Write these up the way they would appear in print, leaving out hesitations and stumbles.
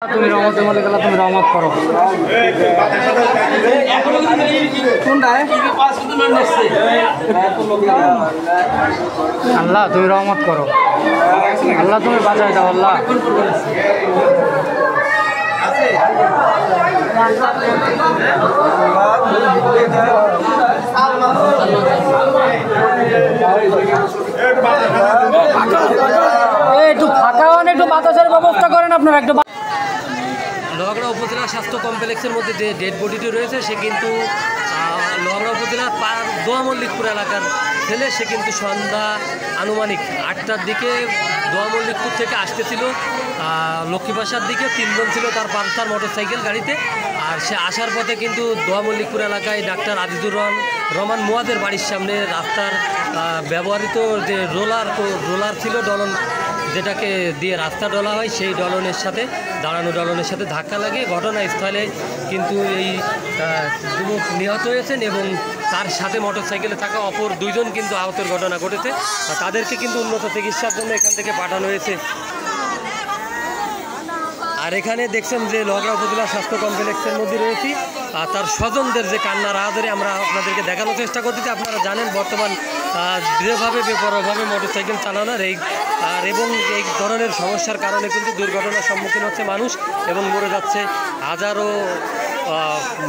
তুমি রহমতের মধ্যে গেলে তুমি রহমত করো আল্লাহ তুমি রহমত করো আল্লাহ তুমি বাঁচাই দাও আল্লাহ একটু ফাঁকা হন একটু বাতাসের ব্যবস্থা করেন আপনারা একটু লোহাগড়া উপজেলা স্বাস্থ্য কমপ্লেক্সের মধ্যে যে ডেড বডিটি রয়েছে সে কিন্তু লোহাগড়া উপজেলার দোয়া মল্লিকপুর এলাকার ছেলে। সে কিন্তু সন্ধ্যা আনুমানিক 8টার দিকে দোয়া মল্লিকপুর থেকে আসতেছিল লক্ষ্মীবাসার দিকে। 3 জন ছিল তার পালসার মোটরসাইকেল গাড়িতে। আর সে আসার পথে কিন্তু দোয়া মল্লিকপুর এলাকায় ডাক্তার আজিজুর রহমান মুয়াদের বাড়ির সামনে রাস্তার ব্যবহৃত যে রোলার ছিল ডলন যেটাকে দিয়ে রাস্তা ডলা হয় সেই ডলনের সাথে ডলনের সাথে ধাক্কা লাগে। ঘটনাস্থলে কিন্তু এই যুবক নিহত হয়েছেন এবং তার সাথে মোটরসাইকেলে থাকা অপর 2 জন কিন্তু আহতের ঘটনা ঘটেছে। তাদেরকে কিন্তু উন্নত চিকিৎসার জন্য এখান থেকে পাঠানো হয়েছে। আর এখানে দেখছেন যে লোহাগড়া উপজেলা স্বাস্থ্য কমপ্লেক্সের মধ্যে রয়েছি। আর তার স্বজনদের যে কান্নার আদরে আমরা আপনাদেরকে দেখানোর চেষ্টা করতেছি। আপনারা জানেন বর্তমান দৃঢ়ভাবে বেপরোয়াভাবে মোটরসাইকেল চালানোর এবং এই ধরনের সমস্যার কারণে কিন্তু দুর্ঘটনার সম্মুখীন হচ্ছে মানুষ এবং মরে যাচ্ছে হাজারো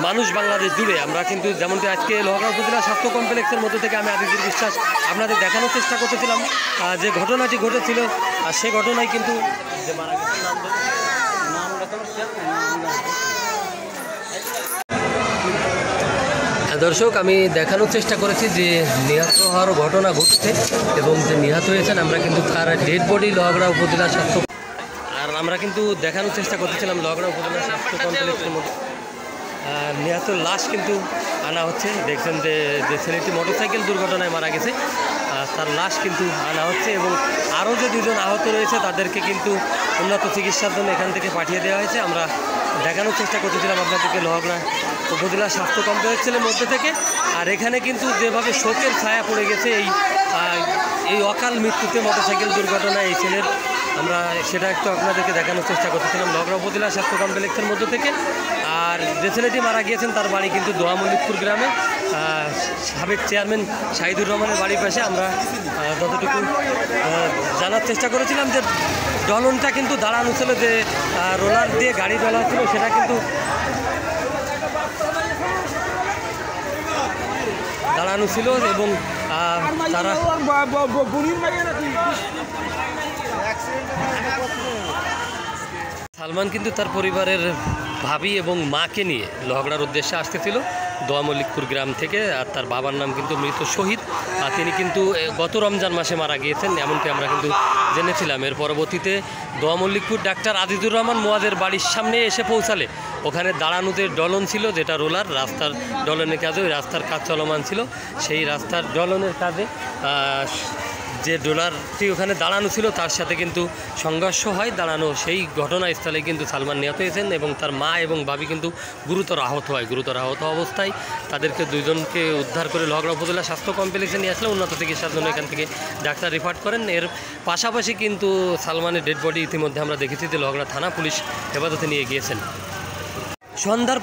মানুষ বাংলাদেশ জুড়ে। আমরা কিন্তু যেমনটি আজকে লোহাগড়া উপজেলা স্বাস্থ্য কমপ্লেক্সের মধ্যে থেকে আমি আজিজুর বিশ্বাস আপনাদের দেখানোর চেষ্টা করতেছিলাম যে ঘটনাটি ঘটেছিল। আর সেই ঘটনায় কিন্তু যে মারা গেছে দর্শক আমি দেখানোর চেষ্টা করেছি যে নিহত হওয়ার ঘটনা ঘটছে এবং যে নিহত হয়েছেন আমরা কিন্তু তার ডেড বডি লোহাগড়া উপজেলা স্বাস্থ্য আর আমরা কিন্তু দেখানোর চেষ্টা করতেছিলাম লোহাগড়া উপজেলা স্বাস্থ্য কমপ্লেক্সের মধ্যে নিহত লাশ কিন্তু আনা হচ্ছে। দেখছেন যে ছেলেটি মোটরসাইকেল দুর্ঘটনায় মারা গেছে তার লাশ কিন্তু আনা হচ্ছে এবং আরও যে 2 জন আহত রয়েছে তাদেরকে কিন্তু উন্নত চিকিৎসার জন্য এখান থেকে পাঠিয়ে দেওয়া হয়েছে। আমরা দেখানোর চেষ্টা করতেছিলাম আপনাদেরকে লোহাগড়া উপজেলা স্বাস্থ্য কমপ্লেক্সের মধ্যে থেকে। আর এখানে কিন্তু যেভাবে শোকের ছায়া পড়ে গেছে এই অকাল মৃত্যুতে মোটরসাইকেল দুর্ঘটনায় এই ছেলের আমরা সেটা একটু আপনাদেরকে দেখানোর চেষ্টা করতেছিলাম লোহাগড়া উপজেলা স্বাস্থ্য কমপ্লেক্সের মধ্যে থেকে। আর যে ছেলেটি মারা গিয়েছেন তার বাড়ি কিন্তু দোয়া মল্লিকপুর গ্রামে সাবেক চেয়ারম্যান শাহিদুর রহমানের বাড়ির পাশে। আমরা যতটুকু জানার চেষ্টা করেছিলাম যে ডলনটা কিন্তু দাঁড়ানো ছিল, যে রোলার দিয়ে গাড়ি ডলা ছিল সেটা কিন্তু দাঁড়ানো ছিল এবং তারা সালমান কিন্তু তার পরিবারের ভাবি এবং মাকে নিয়ে লোহাগড়ার উদ্দেশ্যে আসতেছিল দোয়া মল্লিকপুর গ্রাম থেকে। আর তার বাবার নাম কিন্তু মৃত শহীদ। আর তিনি কিন্তু গত রমজান মাসে মারা গিয়েছেন এমনকি আমরা কিন্তু জেনেছিলাম। এর পরবর্তীতে দোয়া মল্লিকপুর ডাক্তার আজিজুর রহমান মুয়াদের বাড়ির সামনে এসে পৌঁছালে ওখানে দাঁড়ানোতে ডলন ছিল, যেটা রোলার রাস্তার ডলনের কাজে ওই রাস্তার কাজ চলমান ছিল। সেই রাস্তার ডলনের কাজে যে ডলারটি ওখানে দাঁড়ানো ছিল তার সাথে কিন্তু সংঘর্ষ হয়। দাঁড়ানো সেই ঘটনাস্থলে কিন্তু সালমান নিহত হয়েছেন এবং তার মা এবং ভাবি কিন্তু গুরুতর আহত হয়। গুরুতর আহত অবস্থায় তাদেরকে 2 জনকে উদ্ধার করে লোহাগড়া উপজেলা স্বাস্থ্য কমপ্লেক্সে নিয়ে আসলে উন্নত চিকিৎসার জন্য এখান থেকে ডাক্তার রিফার করেন। এর পাশাপাশি কিন্তু সালমানের ডেড বডি ইতিমধ্যে আমরা দেখেছি যে লোহাগড়া থানা পুলিশ হেফাজতে নিয়ে গিয়েছেন। সন্ধ্যার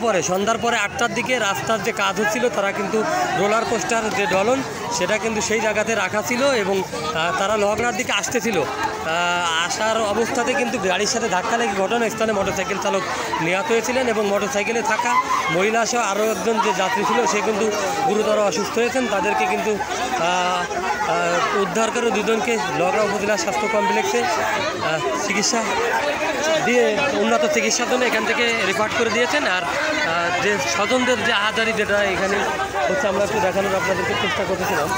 পরে 8টার দিকে রাস্তার যে কাজ হচ্ছিল তারা কিন্তু রোলার কোস্টার যে ডলন সেটা কিন্তু সেই জায়গাতে রাখা ছিল এবং তারা লোহাগড়ার দিকে আসতেছিল। আসার অবস্থাতে কিন্তু গাড়ির সাথে ধাক্কা লেগে ঘটনাস্থলে মোটরসাইকেল চালক নিহত হয়েছিলেন এবং মোটরসাইকেলে থাকা মহিলা সহ আরও একজন যে যাত্রী ছিল সে কিন্তু গুরুতর অসুস্থ হয়েছেন। তাদেরকে কিন্তু উদ্ধার করে 2 জনকে লোহাগড়া উপজেলা স্বাস্থ্য কমপ্লেক্সে চিকিৎসা দিয়ে উন্নত চিকিৎসার জন্য এখান থেকে রিফার করে দিয়েছেন। আর যে স্বজনদের যে আহাজারি যেটা এখানে হচ্ছে আমরা একটু দেখানোর আপনাদেরকে চেষ্টা করতেছিলাম।